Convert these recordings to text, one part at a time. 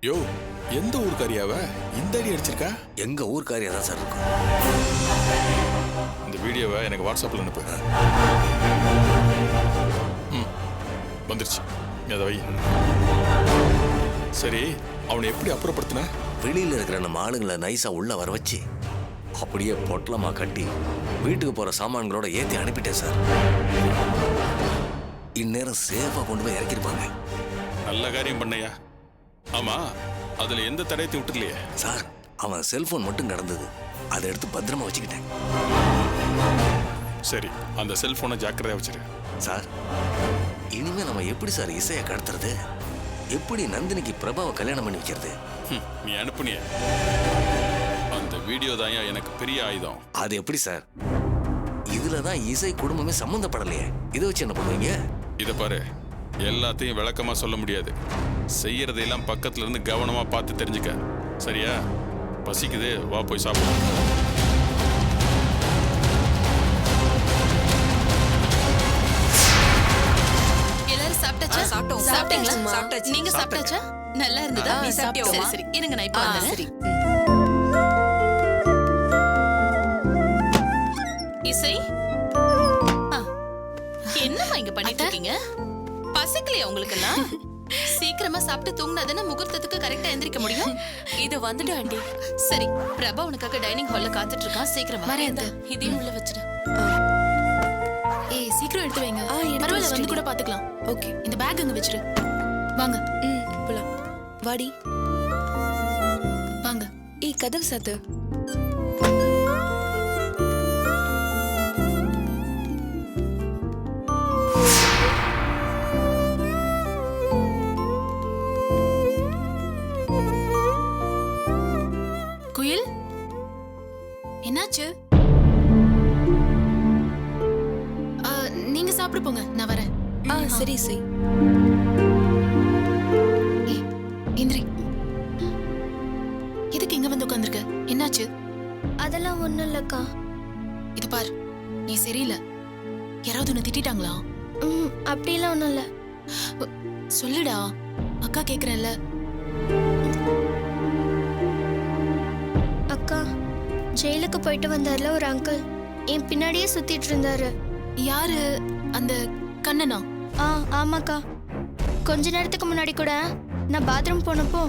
யோ, எந்த ஊர்க்காரியாவ இந்த அடி அடிச்சிருக்கா? எங்க ஊர்க்காரியா தான் சார் இருக்கும். இந்த வீடியோவை எனக்கு வாட்ஸ்அப்ல அனுப்பு. வந்துருச்சு, அதை வை. சரி, அவனை எப்படி அப்புறப்படுத்தின? வெளியில இருக்கிற நம்ம ஆளுங்களை நைஸா உள்ள வர வச்சு அப்படியே பொட்டலமா கட்டி வீட்டுக்கு போற சாமான்களோட ஏத்தி அனுப்பிட்டேன் சார். இந்நேரம் சேஃபா கொண்டு போய் இறக்கிருப்பாங்க. நல்ல காரியம் பண்ணையா. ஆமா, அதுல எந்த தடயத்தையும் விட்டுலையே சார். அவன் செல்போன் மட்டும் கிடந்தது, அதை எடுத்து பத்திரமா வச்சுக்கிட்டேன். சரி, அந்த செல்போனை ஜாக்கிரதையா வச்சிரு. சார், இனிமே நம்ம எப்படி சார் இசையை கடத்துறது? எப்படி நந்தினிக்கு பிரபாவை கல்யாணம் பண்ணி வைக்கிறது? நீ அனுப்புனிய அந்த வீடியோ தான் எனக்கு பெரிய ஆயுதம். அது எப்படி சார்? இதுலதான் இசை குடும்பமே சம்பந்தப்படலையே. இதை வச்சு என்ன பண்ணுவீங்க? இதை பாரு, எல்லாத்தையும் விளக்கமா சொல்ல முடியாது. செய்யறதையெல்லாம் பக்கத்துல இருந்து கவனமா பார்த்து தெரிஞ்சுக்க. சரியா? பசிக்குது, வா போய் சாப்பிடு. எல்லாரும் சாப்பிட்டாச்சா? சாப்பிட்டீங்களா? நீங்க சாப்பிட்டாச்சா? நல்லா இருந்ததா? சரி சரி, இருங்க, நான் இப்ப வந்துடுறேன். இசை, என்னம்மா இங்க பண்ணிட்டு இருக்கீங்க? பசிக்கலையா உங்களுக்கு எல்லாம்? சீக்கிரமா சாப்பிட்டு தூங்கினாதானே முகூர்த்தத்துக்கு கரெக்டா எந்திரிக்க முடியும். இது வந்துட்டு ஆண்டி. சரி, பிரபா உனக்காக டைனிங் ஹால்ல காத்துட்டு இருக்கான். சீக்கிரமா வரேன். இதையும் உள்ள வச்சிரு. ஏய், சீக்கிரம் எடுத்து வைங்க. பரவாயில்ல, வந்து கூட பாத்துக்கலாம். ஓகே, இந்த பேக் அங்க வச்சிரு. வாங்க. போலாம். வாடி, வாங்க. ஏய், கதவு சாத்து. குயில், என்னாச்சு? நீங்க சாப்பிட போங்க, நான் வரேன். சரி சரி. இந்திரி, எதுக்கு இங்க வந்து உட்கார்ந்திருக்க? என்னாச்சு? அதெல்லாம் ஒண்ணும் இல்லக்கா. இது பார், நீ சரியில்லை. யாராவது உன்னை திட்டாங்களா? அப்படிலாம் ஒண்ணும் இல்ல. சொல்லுடா, அக்கா கேக்குறேன்ல. அக்கா, ஜெயிலுக்கு போயிட்டு வந்தார்ல ஒரு அங்கிள், என் பின்னாடியே சுத்திட்டு இருந்தாரு. யாரு? அந்த கண்ணனா? ஆமாக்கா. கொஞ்ச நேரத்துக்கு முன்னாடி கூட நான் பாத்ரூம் போனப்போ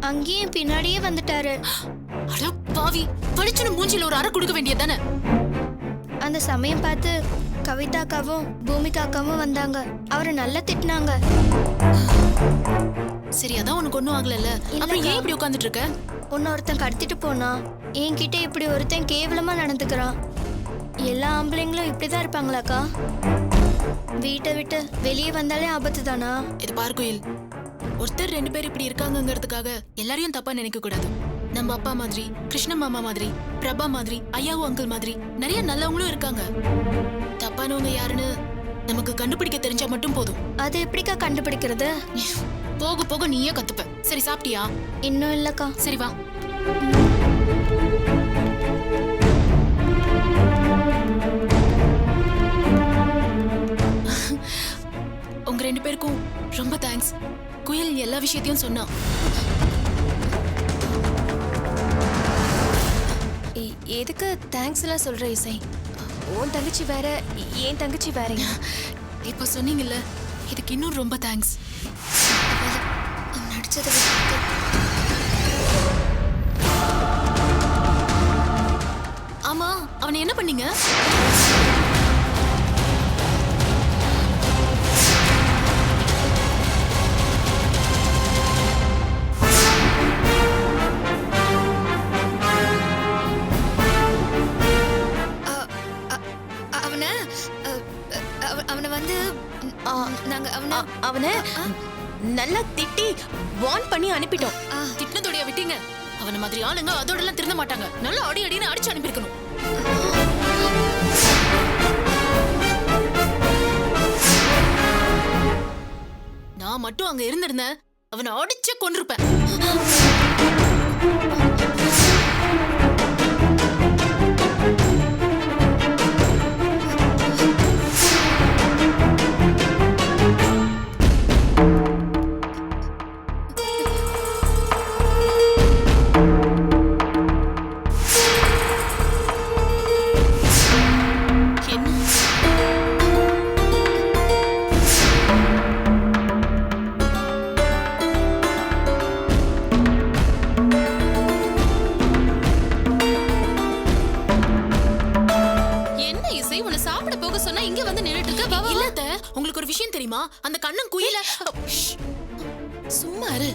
அங்கேயே பின்னாடியே வந்துட்டாரு. அட பாவி, படிச்சுன்னு மூஞ்சில ஒரு அறை கொடுக்க வேண்டியதானே? அந்த சமயம் பார்த்து கவிதாக்காவும் பூமிகாக்காவும் வந்தாங்க. அவரை நல்லா திட்டினாங்க. சரி, அதான் உனக்கு ஒண்ணும் ஆகலல்ல, அப்புறம் ஏன் இப்படி உட்கார்ந்துட்டு இருக்க? ஒருத்தன் கடத்திட்டு போனா என்கிட்ட இப்படி ஒருத்தன் கேவலமா நடந்துக்கிறான். எல்லா ஆம்பளைங்களும் இப்படிதான் இருப்பாங்களாக்கா? வீட்டை விட்டு வெளியே வந்தாலே ஆபத்து தானா? இது பார் குயில், ஒருத்தர் ரெண்டு பேர் இப்படி இருக்காங்கிறதுக்காக எல்லாரையும் தப்பா நினைக்க கூடாது. நம்ம அப்பா மாதிரி, கிருஷ்ண மாமா மாதிரி, பிரபா மாதிரி, ஐயாவும் அங்கிள் மாதிரி நிறைய நல்லவங்களும் இருக்காங்க. தப்பானவங்க யாருன்னு நமக்கு கண்டுபிடிக்க தெரிஞ்சா மட்டும் போதும். அது எப்படிக்கா கண்டுபிடிக்கிறது? போக போக நீயே கத்துப்ப. சரி, சாப்பிட்டியா? இன்னும் இல்லக்கா. சரி, வா. உங்க ரெண்டு பேருக்கும் ரொம்ப தேங்க்ஸ். குயில் எல்லா விஷயத்தையும் சொன்னா. எதுக்கு தேங்க்ஸ் எல்லாம் சொல்ற இசை? உன் தங்கச்சி வேற, என் தங்கச்சி வேற. இப்ப சொன்னீங்கல்ல, இதுக்கு இன்னும் ரொம்ப தேங்க்ஸ். நடிச்சது ஆமா, அவனை என்ன பண்ணீங்க? அவனை வந்து நாங்க அவனை நல்லா திட்டி வார்ன் பண்ணி அனுப்பிட்டோம். திட்டினதோடைய விட்டீங்க. அவன மாதிரி ஆளுங்க அதோட எல்லாம் திருந்த மாட்டாங்க. நல்லா அடி அடின்னு அடிச்சு அனுப்பியிருக்கணும். நான் மட்டும் அங்க இருந்திருந்தேன், அவனை அடிச்சு கொண்டிருப்பேன். தெரியுமா? அந்த கண்ணன் குயில சும்மா இரு.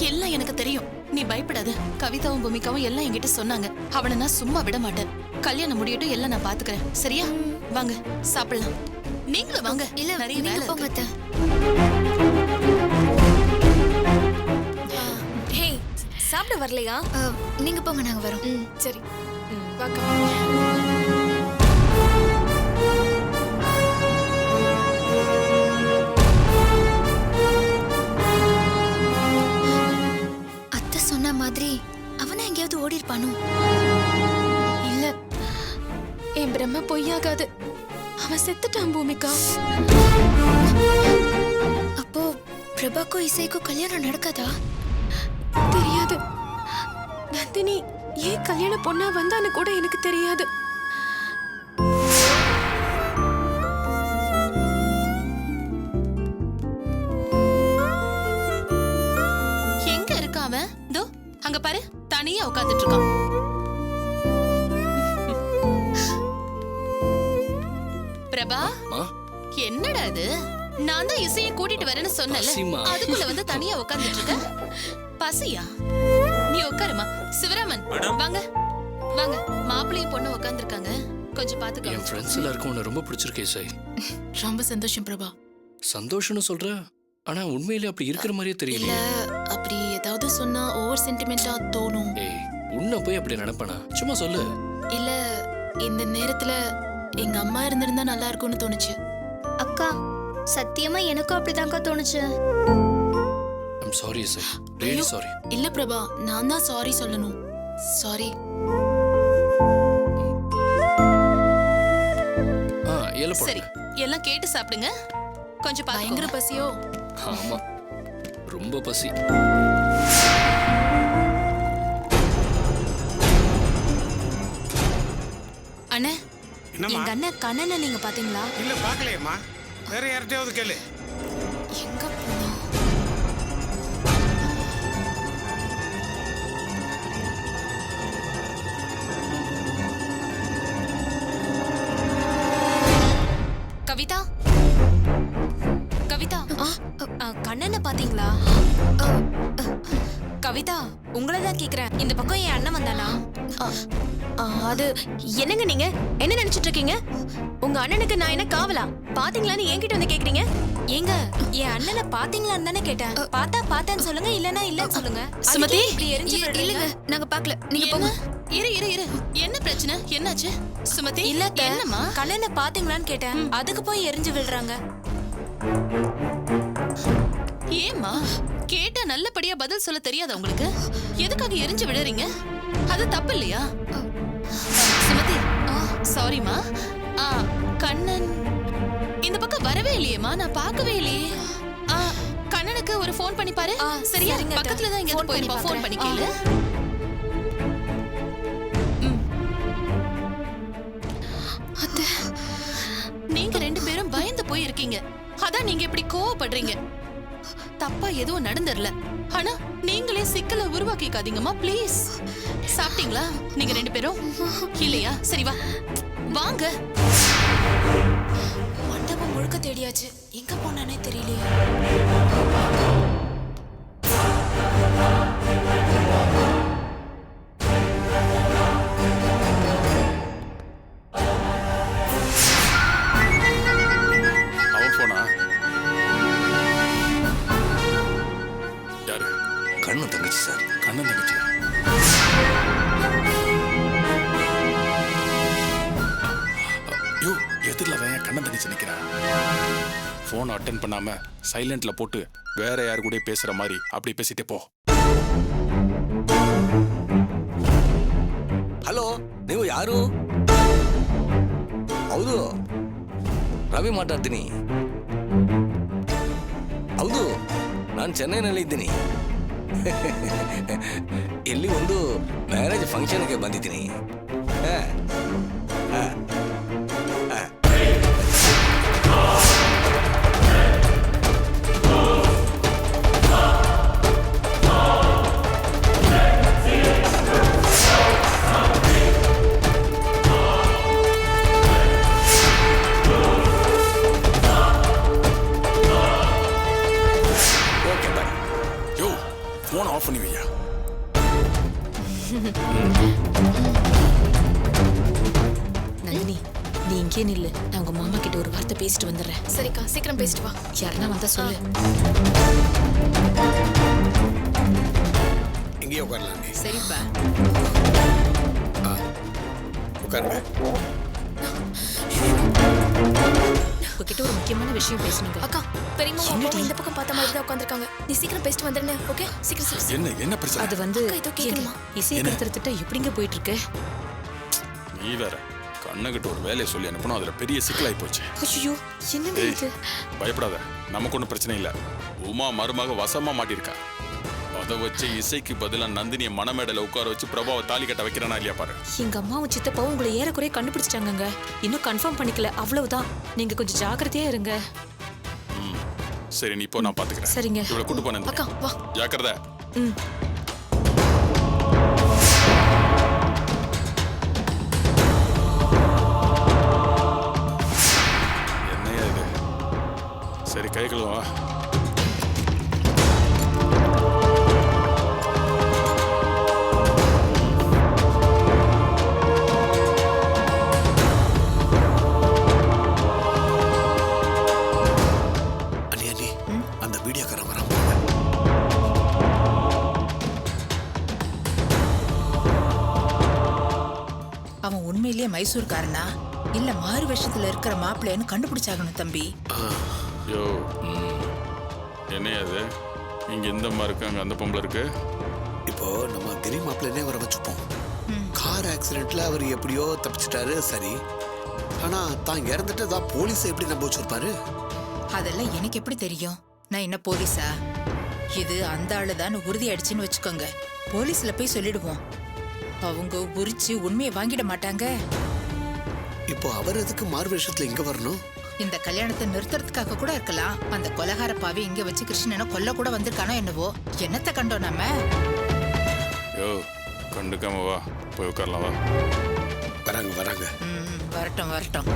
எல்லாம் எனக்கு தெரியும். நீ பயப்படாத. கவிதாவும் பூமிகாவும் எல்லாம் என்கிட்ட சொன்னாங்க. அவனை நான் சும்மா விட மாட்டேன். கல்யாணம் முடியட்டும், எல்லாம் நான் பாத்துக்கிறேன். சரியா? வாங்க சாப்பிடலாம். நீங்களும் வாங்க. இல்ல நிறைய நீங்க வேலை போங்க இருக்கு. அத்தை. ஹே சாப்பிட வரலையா? நீங்க போங்க, நாங்க வரோம். ம் சரி. வாக்கா. அத்தை சொன்ன மாதிரி அவனா எங்கேயாவது ஓடி இருப்பானோ? இல்ல என் பிரம்ம பொய்யாகாது. அவன் செத்துட்டான் பூமிகா. அப்போ பிரபாக்கும் இசைக்கும் கல்யாணம் நடக்காதா? தெரியாது. நந்தினி ஏன் கல்யாண பொண்ணா வந்தான்னு கூட எனக்கு தெரியாது. எங்க இருக்கான் அவன்? தோ அங்க பாரு, தனியா உட்கார்ந்துட்டு இருக்கான். பிரபா, என்னடா இது? நான் தான் இசையை கூட்டிட்டு வரேன்னு சொன்னல, அதுக்குள்ள வந்து தனியா உட்கார்ந்துட்டு இருக்க. பசியா? நீ உட்காருமா. சிவராமன் வாங்க வாங்க. மாப்பிள்ளையும் பொண்ணு உட்கார்ந்துருக்காங்க, கொஞ்சம் பாத்துக்கோ. என் ஃப்ரெண்ட்ஸ் எல்லாருக்கும் உன்னை ரொம்ப பிடிச்சிருக்கு இசை. ரொம்ப சந்தோஷம் பிரபா. சந்தோஷம்னு சொல்ற, ஆனா உண்மையிலே அப்படி இருக்கிற மாதிரியே இல்ல, தெரியல. அப்படி ஏதாவது சொன்னா ஓவர் சென்டிமெண்டா தோணும். ஏய், உன்னை போய் அப்படி நினைப்பானா? சும்மா சொல்லு. இல்ல, இந்த நேரத்துல எங்க அம்மா இருந்திருந்தா நல்லா இருக்கும்னு தோணுச்சு. அக்கா, சத்தியமா எனக்கும் அப்படிதான்க்கா தோணுச்சு. ஐம் சாரி இசை, ரியலி சாரி. இல்ல பிரபா, நான் தான் சாரி சொல்லணும். சாரி. ஏல சரி, போடுங்க. எல்லாம் கேட்டு சாப்பிடுங்க. கொஞ்சம் பயங்கர பாத்துக்கோ. பசியோ? ஆமா, ரொம்ப பசி. அண்ணே, என்னம்மா? எங்க அண்ணன் கண்ணனை நீங்க பாத்தீங்களா? இல்ல பாக்கலையம்மா. வேற யார்கிட்டயாவது கேளு. எங்க போனா? கவிதா, கவிதா, கண்ணனை பாத்தீங்களா? கவிதா, உங்களை தான் கேக்குறேன். இந்த பக்கம் என் அண்ணன் வந்தானா? அது என்னங்க நீங்க என்ன நினைச்சிட்டு இருக்கீங்க? உங்க அண்ணனுக்கு நான் என்ன காவலா? பாத்தீங்களான்னு என்கிட்ட வந்து கேக்குறீங்க? ஏங்க, என் அண்ணனை பாத்தீங்களான்னு தானே கேட்டேன். பார்த்தேன்னு சொல்லுங்க, இல்லனா இல்லன்னு சொல்லுங்க. சுமதி, அதுக்கே இப்படி எரிஞ்சு இல்லங்க, நாங்க பார்க்கல. நீங்க என்ன? போங்க. இரு. என்ன பிரச்சனை? என்னாச்சு? சுமதி, இல்ல என்னம்மா? கண்ணனை பாத்தீங்களான்னு கேட்டேன். அதுக்கு போய் எரிஞ்சு விழுறாங்க. ஏம்மா, கேட்டா நல்லபடியா பதில் சொல்ல தெரியாதா உங்களுக்கு? எதுக்காக எரிஞ்சு விழுறீங்க? அது தப்பு இல்லையா? சுமதி, சாரிமா. கண்ணன் இந்த பக்கம் வரவே இல்லையேம்மா, நான் பார்க்கவே இல்லையே. கண்ணனுக்கு ஒரு ஃபோன் பண்ணி பாரு. சரியா? பக்கத்துல தான் எங்க போயிருப்பா. ஃபோன் பண்ணி கேளு. நீங்க ரெண்டு பேரும் பயந்து போய் இருக்கீங்க. அதான் நீங்க இப்படி கோவப்படுறீங்க. தப்பா எதுவும் நடந்துடல, ஆனா நீங்களே சிக்கலை உருவாக்கிக்காதீங்கம்மா ப்ளீஸ். சாப்பிட்டீங்களா நீங்க ரெண்டு பேரும்? இல்லையா? சரி வா, வாங்க. மண்டபம் முழுக்க தேடியாச்சு, எங்க போனானே தெரியலையே. அவன் போனா? யாரு? கண்ணு தங்கச்சி சார். கண்ணன் தங்கச்சி. யோ, எதிரில் அவன் கண்ணன் தங்கச்சி நிற்கிறான். ஃபோன் அட்டன் பண்ணாம சைலண்ட்ல போட்டு வேற யாரு கூட பேசுற மாதிரி அப்படி பேசிட்டே போ. ಹಲೋ, ನೀವು ಯಾರು? ಹೌದು, ರವಿ ಮಾತಾಡ್ತೀನಿ. ಹೌದು, ನಾನು ಚೆನ್ನೈನಲ್ಲಿದ್ದೀನಿ. ಇಲ್ಲಿ ಒಂದು ಮ್ಯಾರೇಜ್ ಫಂಕ್ಷನ್ಗೆ ಬಂದಿದ್ದೀನಿ. ஆஃப் பண்ணி வையா. நந்தினி நீ இங்கே நில்லு, நான் உங்க மாமா கிட்ட ஒரு வார்த்தை பேசிட்டு வந்துடுறேன். சரிக்கா, சீக்கிரம் பேசிட்டு வா. யாருன்னா வந்தா சொல்லு. இங்கேயே உட்காரலாம் நீ. சரிப்பா. உட்காருங்க. உங்ககிட்ட ஒரு முக்கியமான விஷயம் பேசணுங்க. அக்கா, பெரியம்மா என்னடி? அப்பாவும் இந்த பக்கம் பார்த்த மாதிரி தான் உட்காந்துருக்காங்க. நீ சீக்கிரம் பேசிட்டு வந்துடுங்க. ஓகே, சீக்கிரம் சீக்கிரம். என்ன என்ன பிரச்சனை? அது வந்து அக்கா, ஏதோ கேட்கணுமா? இசையை கடத்துறதுட்ட எப்படிங்க போயிட்டு இருக்கு? நீ வேற கண்ணகிட்ட ஒரு வேலையை சொல்லி அனுப்பணும், அதுல பெரிய சிக்கலாகி போச்சு. ஐயோ என்னங்க ஏய், இது? பயப்படாத, நமக்கு ஒன்றும் பிரச்சனை இல்லை. உமா மருமக வசமா மாட்டிருக்கா. அதை வச்சு இசைக்கு பதிலா நந்தினியை மணமேடையில உட்கார வச்சு பிரபாவை தாலி கட்ட வைக்கிறானா இல்லையா பாரு. எங்க அம்மாவும் சித்தப்பாவும் உங்களை ஏறக்குறைய கண்டுபிடிச்சிட்டாங்கங்க. இன்னும் கன்ஃபார்ம் பண்ணிக்கல, அவ்வளவுதான். நீங்க கொஞ்சம் ஜாக்கிரதையா இருங்க. சரி, நீ இப்போ நான் பாத்துக்கிறேன். சரிங்க. இவ்வளவு கூட்டு போனேன். அக்கா வா. ஜாக்கிரதை. ம். என்னையா இது? சரி, கை கழுவா. அண்ணி அண்ணி, அந்த வீடியோக்காரன் வரான். அவன் உண்மையிலேயே மைசூர்காரனா இல்ல மாறு வேஷத்துல இருக்கிற மாப்பிள்ளைன்னு கண்டுபிடிச்சாகணும் தம்பி. யோ, என்னையா இது? இங்க இந்த அம்மா இருக்கு, அங்க அந்த பொம்பளை இருக்கு. இப்போ நம்ம கிரி மாப்பிள்ளனே வர வச்சுப்போம். கார் ஆக்சிடென்ட்ல அவர் எப்படியோ தப்பிச்சிட்டாரு, சரி. ஆனா தான் இறந்துட்டு தான் போலீஸ் எப்படி நம்ப வச்சிருப்பாரு? அதெல்லாம் எனக்கு எப்படி தெரியும்? நான் என்ன போலீஸா? இது அந்த ஆளுதான் உறுதி அடிச்சுன்னு வச்சுக்கோங்க. போலீஸ்ல போய் சொல்லிடுவோம். அவங்க உரிச்சு உண்மையை வாங்கிட மாட்டாங்க. இப்போ அவர் எதுக்கு மாறு வேஷத்துல இங்க வரணும்? இந்த கல்யாணத்தை நிறுத்துறதுக்காக கூட இருக்கலாம். அந்த கொலகார பாவி இங்க வச்சு கிருஷ்ணனை கொல்ல கூட வந்திருக்கானோ என்னவோ. என்னத்தை கண்டோம் நம்ம? யோ, கண்டுக்காம வா, போய் உட்காரலாம் வா. வராங்க வராங்க. வரட்டும் வரட்டும்.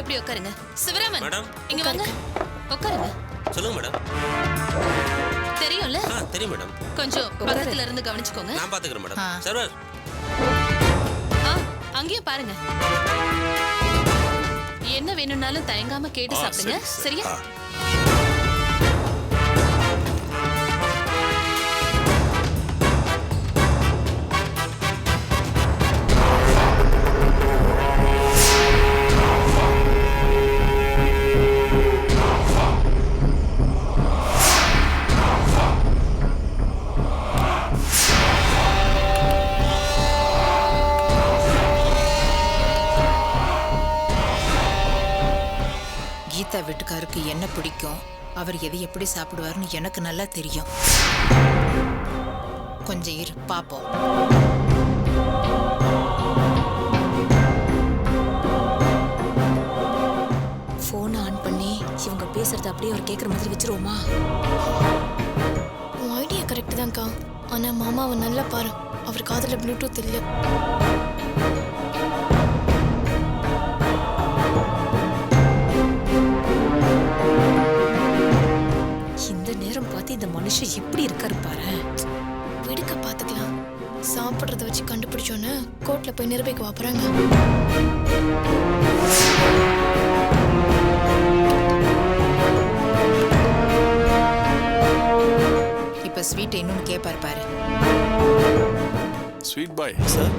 இப்படி உட்காருங்க. சிவராமன், மேடம். இங்க வாங்க. உட்காருங்க. சொல்லுங்க மேடம். தெரியும்ல? தெரியும் மேடம். கொஞ்சம் பக்கத்துல இருந்து கவனிச்சுக்கோங்க. நான் பாத்துக்கிறேன் மேடம். சர்வர். அங்கேயும் பாருங்க. என்ன வேணும்னாலும் தயங்காம கேட்டு சாப்பிடுங்க. சரியா? கீதா வீட்டுக்காருக்கு என்ன பிடிக்கும், அவர் எதை எப்படி சாப்பிடுவாருன்னு எனக்கு நல்லா தெரியும். கொஞ்சம் இரு, பாப்போம். போன் ஆன் பண்ணி இவங்க பேசுறத அப்படியே அவர் கேக்குற மாதிரி வச்சிருவோமா? உன் ஐடியா கரெக்ட் தான்க்கா. ஆனா மாமாவை நல்லா பாரு, அவர் காதுல ப்ளூடூத் இல்ல. இந்த நேரம் பார்த்து இந்த மனுஷன் எப்படி இருக்காரு பாரு. விடுக்க பாத்துக்கலாம். சாப்பிடுறத வச்சு கண்டுபிடிச்சோன்னு கோர்ட்ல போய் நிரூபிக்க வாப்புறாங்க. இப்ப ஸ்வீட் இன்னொன்னு கேப்பாரு பாரு. Sweet boy sir,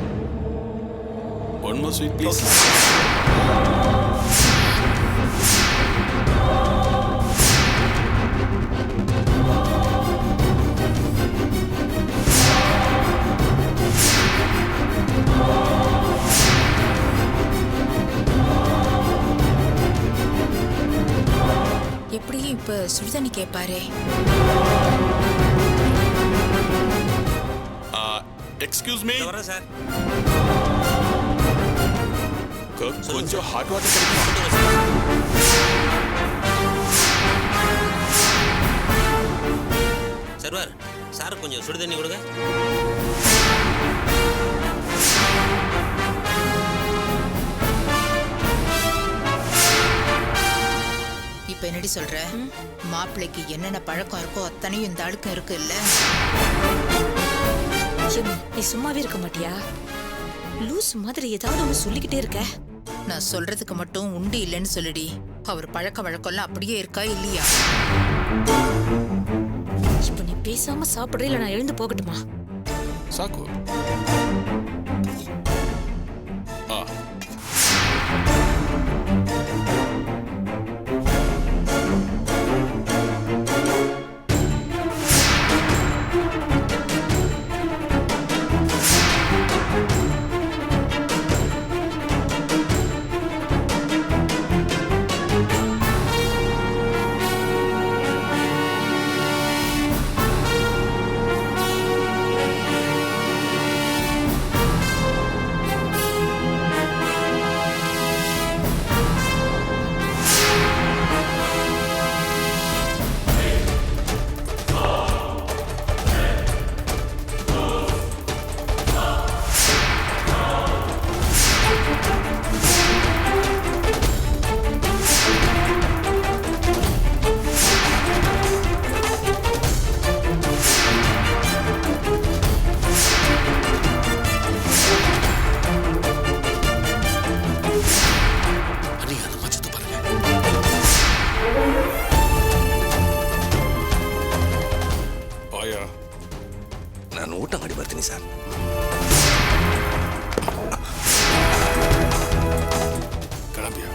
one more sweet please. எப்படியும் இப்ப சுடுதண்ணி கேப்பாரே. Excuse me. வரேன் சார். கொஞ்சம் ஹாட் வாட்டர் கிடைக்குமா? சர்வர், சார் கொஞ்சம் சுடு தண்ணி கொடுங்க. எப்படி சொல்ற மாப்பிள்ளைக்கு என்னென்ன பழக்கம் இருக்கோ அத்தனையும் இந்த ஆளுக்கும் இருக்கு இல்ல? நீ சும்மாவே இருக்க மாட்டியா? லூஸ் மாதிரி ஏதாவது ஒண்ணு சொல்லிக்கிட்டே இருக்க. நான் சொல்றதுக்கு மட்டும் உண்டு இல்லைன்னு சொல்லிடி. அவர் பழக்க வழக்கம்லாம் அப்படியே இருக்கா இல்லையா? இப்ப நீ பேசாம சாப்பிடுற இல்ல நான் எழுந்து போகட்டுமா? சாக்கு ஆ அண்ணி அந்த மச்சத்தை பாருங்க. ஆயா நான் ஊட்டமாடி பர்த்தினி சார். கிளம்பியா?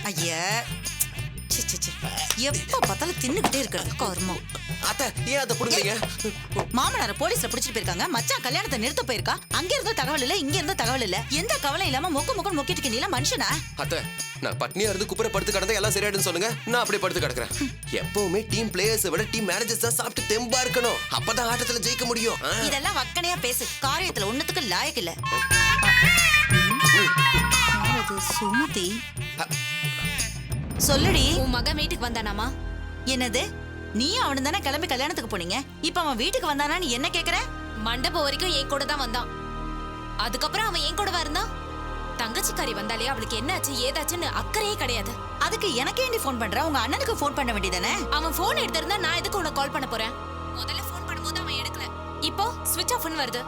ஐயா ச்சே, ச்சே, ச்சே. எப்ப பார்த்தாலும் தின்னுகிட்டே இருக்கிறது கர்மம். அத்தை ஏன் அதை புடுங்குறீங்க? மாமனார போலீஸ்ல பிடிச்சிட்டு போயிருக்காங்க. மச்சான் கல்யாணத்தை நிறுத்த போயிருக்கா. அங்க இருந்த தகவல் இல்ல, இங்க இருந்த தகவல் இல்ல. எந்த கவலை இல்லாம மொக்க மொக்கிட்டு இருக்கீங்களா மனுஷனா? அத்தை நான் பட்னியா இருந்து குப்புற படுத்து கிடந்தா எல்லாம் சரியாயிடுன்னு சொல்லுங்க. நான் அப்படியே படுத்து கிடக்குறேன். எப்பவுமே டீம் பிளேயர்ஸை விட டீம் மேனேஜர்ஸ் தான் சாப்பிட்டு தெம்பா இருக்கணும். அப்பதான் ஆட்டத்துல ஜெயிக்க முடியும். இதெல்லாம் வக்கனையா பேசு. காரியத்துல ஒண்ணுத்துக்கு லாயக்கு இல்ல. சுமதி சொல்லுடி. உன் மகன் வீட்டுக்கு வந்தானாமா? என்னது? நீயும் அவனு தானே கிளம்பி கல்யாணத்துக்கு போனீங்க. இப்ப அவன் வீட்டுக்கு வந்தானா நீ என்ன கேக்குற? மண்டபம் வரைக்கும் என் கூட தான் வந்தான். அதுக்கப்புறம் அவன் என் கூடவா இருந்தான். தங்கச்சிக்காரி வந்தாலே அவளுக்கு என்னாச்சு ஏதாச்சுன்னு அக்கறையே கிடையாது. அதுக்கு எனக்கே நீ ஃபோன் பண்ற? உங்க அண்ணனுக்கு ஃபோன் பண்ண வேண்டியதானே? அவன் போன் எடுத்திருந்தா நான் எதுக்கு உனக்கு கால் பண்ண போறேன்? முதல்ல ஃபோன் பண்ணும்போது அவன் எடுக்கல. இப்போ ஸ்விட்ச் ஆஃப்னு வருது.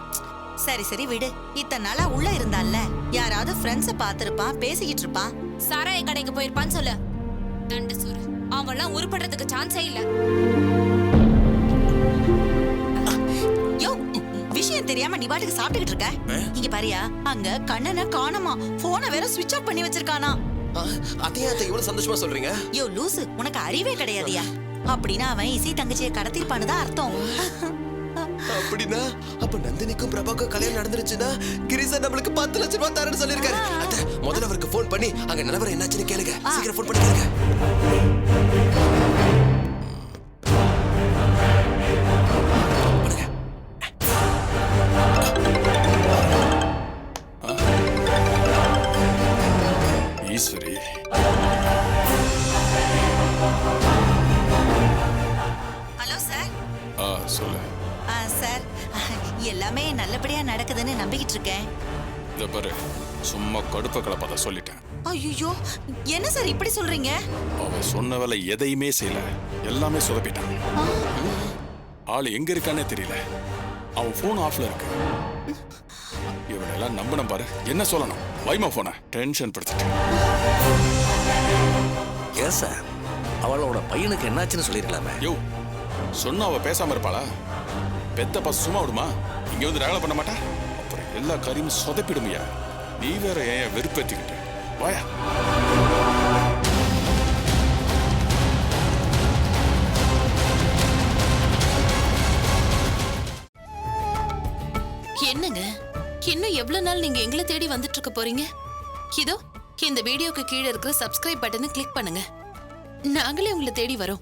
சரி சரி விடு. இத்தனை நாளா உள்ள இருந்தான்ல, யாராவது ஃப்ரெண்ட்ஸ பாத்திருப்பான், பேசிக்கிட்டு இருப்பான். சாராய கடைக்கு போயிருப்பான்னு சொல்லு. தண்டு சோறு. அவன்லாம் உருப்படுறதுக்கு சான்ஸே இல்ல. யோ, விஷயம் தெரியாம நீ பாட்டுக்கு சாப்பிட்டுக்கிட்டு இருக்க. இங்க பாரியா, அங்க கண்ணனை காணோமா. போனை வேற ஸ்விட்ச் ஆஃப் பண்ணி வச்சிருக்கானா. அதையே அத்தை இவ்வளவு சந்தோஷமா சொல்றீங்க? யோ லூசு, உனக்கு அறிவே கிடையாதுயா. அப்படின்னா அவன் இசை தங்கச்சியை கடத்திருப்பான்னு தான் அர்த்தம். அப்படின்னா அப்ப நந்தினிக்கும் பிரபாக்கும் கல்யாணம் நடந்துருச்சுன்னா கிரிசா நம்மளுக்கு 10 லட்சம் ரூபாய் தரேன்னு சொல்லிருக்காரு. அத்தை முதல்ல அவருக்கு ஃபோன் பண்ணி அங்க நிலவரம் என்னாச்சுன்னு கேளுங்க. சீக்கிரம் ஃபோன் பண்ணி கேளுங்க. Eswari hello sir. சொல்லு. சார், எல்லாமே நல்லபடியா நடக்குதுன்னு நம்பிக்கிட்டு இருக்கேன். இத பாரு, சும்மா கடுப்ப கலப்பாத சொல்லிட்டேன். ஐயோ, என்ன சார் இப்படி சொல்றீங்க? அவன் சொன்ன வேலை எதையுமே செய்யல, எல்லாமே சொதப்பிட்டான். ஆள் எங்க இருக்கானே தெரியல. அவன் போன் ஆஃப்ல இருக்கு. இவனெல்லாம் நம்பணும் பாரு. என்ன சொல்லணும்? வைமா போன டென்ஷன் படுத்திட்டு. ஏன் சார் அவளோட பையனுக்கு என்னாச்சுன்னு சொல்லிருக்கலாமே. யோ, சொன்ன அவ பேசாம இருப்பாளா? பெத்த பசு சும்மா விடுமா? இங்க வந்து ரகலை பண்ண மாட்டா? அப்புறம் எல்லா காரியமும் சொதப்பிடுமையா? நீ வேற ஏன் வெறுப்பேத்திக்கிட்டு வாயா. இன்னும் எவ்வளவு நாள் நீங்க எங்களை தேடி வந்துட்டு இருக்க போறீங்க? இதோ இந்த வீடியோக்கு கீழே இருக்கிற சப்ஸ்கிரைப் பட்டனை கிளிக் பண்ணுங்க. நாங்களே உங்களை தேடி வரோம்.